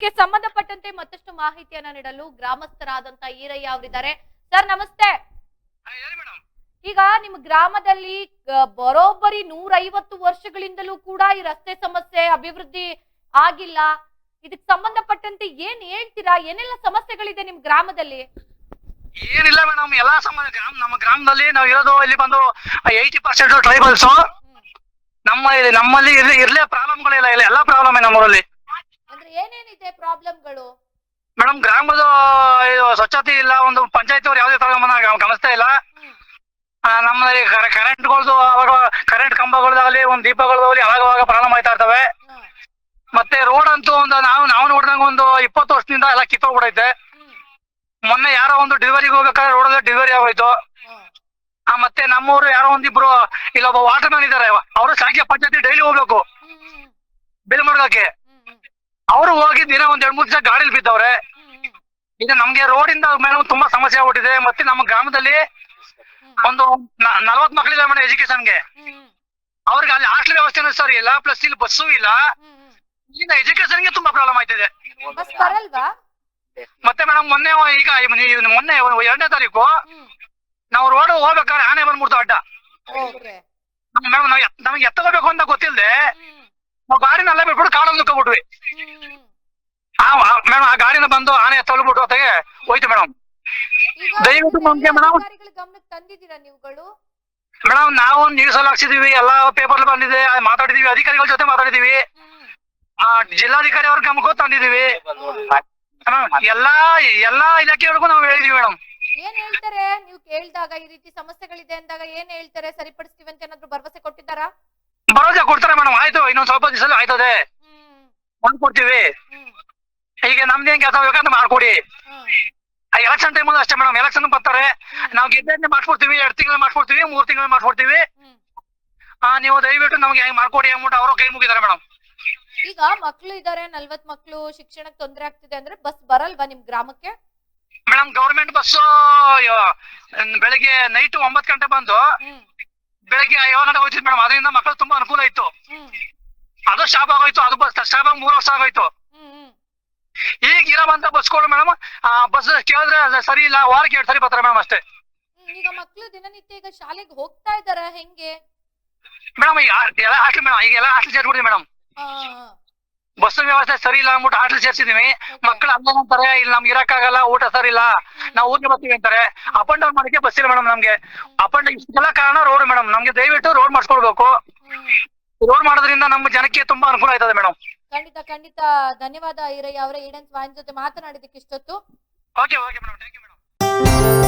ಕ್ಕೆ ಸಂಬಂಧಪಟ್ಟಂತೆ ಮತ್ತಷ್ಟು ಮಾಹಿತಿಯನ್ನ ನೀಡಲು ಗ್ರಾಮಸ್ಥರಾದಂತ ಈರಯ್ಯ ಅವರಿದ್ದಾರೆ. ಸರ್ ನಮಸ್ತೆ. ಈಗ ನಿಮ್ಮ ಗ್ರಾಮದಲ್ಲಿ ಬರೋಬ್ಬರಿ 150 ವರ್ಷಗಳಿಂದಲೂ ಕೂಡ ಈ ರಸ್ತೆ ಸಮಸ್ಯೆ ಅಭಿವೃದ್ಧಿ ಆಗಿಲ್ಲ. ಇದಕ್ಕೆ ಸಂಬಂಧಪಟ್ಟಂತೆ ಏನ್ ಹೇಳ್ತೀರಾ? ಏನೆಲ್ಲ ಸಮಸ್ಯೆಗಳಿದೆ ನಿಮ್ ಗ್ರಾಮದಲ್ಲಿ? ಏನಿಲ್ಲ ಮೇಡಮ್, ಎಲ್ಲಾ ನಮ್ಮ ಗ್ರಾಮದಲ್ಲಿ ನಾವು ಇರೋದು ಇಲ್ಲಿ ಬಂದು 80% ಟ್ರೈಬಲ್ಸ್. ನಮ್ಮಲ್ಲಿ ಇರ್ಲೇ ಪ್ರಾಬ್ಲಮ್ಗಳಿಲ್ಲ, ಇಲ್ಲ ಎಲ್ಲಾ ಪ್ರಾಬ್ಲಮ್ ನಮ್ಮೂರಲ್ಲಿ. ಅಂದ್ರೆ ಏನೇನಿದೆ ಪ್ರಾಬ್ಲಮ್ಗಳು? ಮೇಡಮ್, ಗ್ರಾಮದ ಸ್ವಚ್ಛತೆ ಇಲ್ಲ, ಒಂದು ಪಂಚಾಯತ್ ಅವ್ರು ಯಾವುದೇ ತರ ಗಮನಿಸ್ತಾ ಇಲ್ಲ. ನಮ್ಮಲ್ಲಿ ಕರೆಂಟ್ಗಳದ್ದು ಅವಾಗ ಕರೆಂಟ್ ಕಂಬಗಳದಾಗಲಿ ಒಂದು ದೀಪಗಳದಾಗಲಿ ಅವಾಗ ಪ್ರಾಬ್ಲಮ್ ಆಯ್ತಾ ಇರ್ತವೆ. ಮತ್ತೆ ರೋಡ್ ಅಂತೂ ಒಂದು ನಾವು ನೋಡಿದಂಗ ಒಂದು 20 ವರ್ಷದಿಂದ ಎಲ್ಲ ಕಿತ್ತೋಗ್ಬಿಡೈತೆ. ಮೊನ್ನೆ ಯಾರೋ ಒಂದು ಡೆಲಿವರಿಗೆ ಹೋಗ್ಬೇಕಾದ್ರೆ ರೋಡಲ್ಲಿ ಡೆಲಿವರಿ ಆಗೋಯ್ತು. ಮತ್ತೆ ನಮ್ಮೂರು ಯಾರೋ ಒಂದಿಬ್ರು ಇಲ್ಲೊಬ್ಬ ವಾಟರ್ ಮ್ಯಾನ್ ಇದಾರೆ, ಅವರು ಸಾಂಖ್ಯ ಪಂಚಾಯತಿ ಡೈಲಿ ಹೋಗ್ಬೇಕು ಬಿಲ್ ಮಾಡ್ಕಕ್ಕೆ. ಅವರು ಹೋಗಿ ದಿನ ಒಂದ್ 2-3 ದಿವಸ ಗಾಡಿಲಿ ಬಿದ್ದವ್ರೆ. ಈಗ ನಮ್ಗೆ ರೋಡ್ ಇಂದ ಮೇಡಮ್ ತುಂಬಾ ಸಮಸ್ಯೆ ಆಗ್ಬಿಟ್ಟಿದೆ. ಮತ್ತೆ ನಮ್ಮ ಗ್ರಾಮದಲ್ಲಿ ಒಂದು 40 ಮಕ್ಕಳಿದೆ ಮೇಡಮ್ ಎಜುಕೇಶನ್ಗೆ. ಅವ್ರಿಗೆ ಅಲ್ಲಿ ಹಾಸ್ಟೆಲ್ ವ್ಯವಸ್ಥೆನೂ ಸರಿ ಇಲ್ಲ, ಪ್ಲಸ್ ಇಲ್ಲಿ ಬಸ್ಸು ಇಲ್ಲ. ಈಗ ಎಜುಕೇಶನ್ಗೆ ತುಂಬಾ ಪ್ರಾಬ್ಲಮ್ ಆಯ್ತಿದೆ. ಮತ್ತೆ ಮೇಡಮ್ ಮೊನ್ನೆ 2ನೇ ತಾರೀಕು ನಾವು ರೋಡ್ ಹೋಗ್ಬೇಕಾದ್ರೆ ಆನೆ ಬಂದ್ಬಿಡ್ತು ಅಡ್ಡ. ಮೇಡಮ್ ನಮಗೆ ಎತ್ತಬೇಕು ಅಂತ ಗೊತ್ತಿಲ್ಲದೆ ನಾವು ಗಾಡಿನೆಲ್ಲ ಬಿಟ್ಬಿಟ್ಟು ಕಾಡಲ್ಲಿ ನುಗ್ಬಿಟ್ವಿ. ಮೇಡಮ್ ಆ ಗಾಡಿನ ಬಂದು ಆನೆ ತಳ್ಬಿಟ್ಟು ಹೊತ್ತಿಗೆ ಹೋಯ್ತು ಮೇಡಮ್. ದಯವಿಟ್ಟು ನಮ್ಗೆ ಮೇಡಮ್ ಮೇಡಮ್ ನಾವು ನ್ಯೂಸ್ ಅಲ್ಲಿ ಹಾಕ್ಸಿದೀವಿ, ಎಲ್ಲಾ ಪೇಪರ್ ಬಂದಿದೆ, ಮಾತಾಡಿದೀವಿ, ಅಧಿಕಾರಿಗಳ ಜೊತೆ ಮಾತಾಡಿದೀವಿ, ಜಿಲ್ಲಾಧಿಕಾರಿ ಅವ್ರ ಗಮನಕ್ಕೂ ತಂದಿದೀವಿ. ಎಲ್ಲಾ ಇಲಾಖೆಗಳಿಗೂ ನಾವು ಹೇಳಿದೀವಿ ಮೇಡಮ್. ಏನ್ ಹೇಳ್ತಾರೆ ನೀವು ಕೇಳಿದಾಗ ಈ ರೀತಿ ಸಮಸ್ಯೆಗಳಿದೆ ಅಂದಾಗ ಏನ್ ಹೇಳ್ತಾರೆ? ಸರಿಪಡಿಸ್ತೀವಿ ಅಂತ ಏನಾದ್ರು ಭರವಸೆ ಕೊಟ್ಟಿದ್ದಾರಾ? ಭರವಸೆ ಕೊಡ್ತಾರೆ ಮೇಡಮ್. ಆಯ್ತು, ಇನ್ನೊಂದ್ ಸ್ವಲ್ಪ ದಿವಸ ಆಯ್ತದೆ, ಮಾಡ್ಕೊಡ್ತೀವಿ. ಈಗ ನಮ್ದೇನ್ ಕೆಲಸ ಬೇಕಂತ ಮಾಡ್ಕೊಡಿ. ಎಲೆಕ್ಷನ್ ಟೈಮ್ ಅಷ್ಟೇ ಮೇಡಮ್, ಎಲೆಕ್ಷನ್ ಬರ್ತಾರೆ, ನಾವು ಗೆದ್ದೆ ಮಾಡ್ಕೊಡ್ತೀವಿ, 2 ತಿಂಗಳು ಮಾಡ್ಕೊಡ್ತೀವಿ, 3 ತಿಂಗಳು ಮಾಡ್ಕೊಡ್ತೀವಿ. ನೀವು ದಯವಿಟ್ಟು ನಮ್ಗೆ ಹೆಂಗ್ ಮಾಡ್ಕೊಡಿ ಅಂದ್ಬಿಟ್ಟು ಅವರು ಕೈ ಮುಗಿದಾರೆ ಮೇಡಮ್. ಈಗ ಮಕ್ಳು ಇದಾರೆ, 40 ಮಕ್ಳು, ಶಿಕ್ಷಣಕ್ಕೆ ತೊಂದರೆ ಆಗ್ತಿದೆ ಅಂದ್ರೆ ಬಸ್ ಬರಲ್ವಾ ನಿಮ್ ಗ್ರಾಮಕ್ಕೆ? ಮೇಡಮ್ ಗೌರ್ಮೆಂಟ್ ಬಸ್ ಬೆಳಿಗ್ಗೆ ನೈಟ್ 9 ಗಂಟೆ ಬಂದು ಬೆಳಿಗ್ಗೆ 7 ಗಂಟೆ ಹೋಯ್ತಿದ್ ಮೇಡಮ್. ಅದರಿಂದ ಮಕ್ಕಳು ತುಂಬಾ ಅನುಕೂಲ ಇತ್ತು. ಅದು ಸ್ಟಾಪ್ ಆಗೋಯ್ತು, ಅದು ಬಸ್ ಸ್ಟಾಪ್ ಆಗಿ 3 ವರ್ಷ ಆಗೋಯ್ತು. ಈಗ ಇರೋಂತ ಬಸ್ಗಳು ಮೇಡಮ್ ಬಸ್ ಕೇಳಿದ್ರೆ ಸರಿ ಇಲ್ಲ, ವಾರಕ್ಕೆ 2 ಸರಿ ಬರ್ತಾರೆ ಮೇಡಮ್ ಅಷ್ಟೇ. ಈಗ ಮಕ್ಳು ದಿನನಿತ್ಯ ಈಗ ಶಾಲೆಗೆ ಹೋಗ್ತಾ ಇದಾರ ಹೆಂಗೆ ಮೇಡಮ್? ಎಲ್ಲ ಹಾಸ್ಟೆಲ್ ಮೇಡಮ್, ಈಗ ಎಲ್ಲ ಹಾಸ್ಟೆಲ್ ಸೇರ್ಬಿಡ್ತೀವಿ ಮೇಡಮ್. ಬಸ್ ವ್ಯವಸ್ಥೆ ಸರಿ ಇಲ್ಲ ಅಂದ್ಬಿಟ್ಟು ಹಾಸ್ಟೆಲ್ ಸೇರ್ಸಿದೀವಿ. ಮಕ್ಕಳು ಅಲ್ಲ ಅಂತಾರೆ, ಇಲ್ಲಿ ನಮ್ಗೆ ಇರಕ್ಕಾಗಲ್ಲ, ಊಟ ಸರಿ ಇಲ್ಲ, ನಾವು ಊರಿಗೆ ಬರ್ತೀವಿ ಅಂತಾರೆ. ಅಪ್ ಅಂಡ್ ಡೌನ್ ಮಾಡಕ್ಕೆ ಬಸ್ ಇಲ್ಲ ಮೇಡಮ್ ನಮ್ಗೆ. ಇಷ್ಟೆಲ್ಲ ಕಾರಣ ರೋಡ್ ಮೇಡಮ್. ನಮ್ಗೆ ದಯವಿಟ್ಟು ರೋಡ್ ಮಾಡಿಸ್ಕೊಡ್ಬೇಕು. ರೋಡ್ ಮಾಡೋದ್ರಿಂದ ನಮ್ಮ ಜನಕ್ಕೆ ತುಂಬಾ ಅನುಕೂಲ ಆಯ್ತದೆ ಮೇಡಮ್. ಖಂಡಿತ ಧನ್ಯವಾದ ಈರಯ್ಯ ಅವರೇ. ಈಡನ್ ಸ್ವಾಮಿ ಜೊತೆ ಮಾತನಾಡಿದಕ್ಕೆ ಇಷ್ಟೊತ್ತು. Okay madam, thank you madam.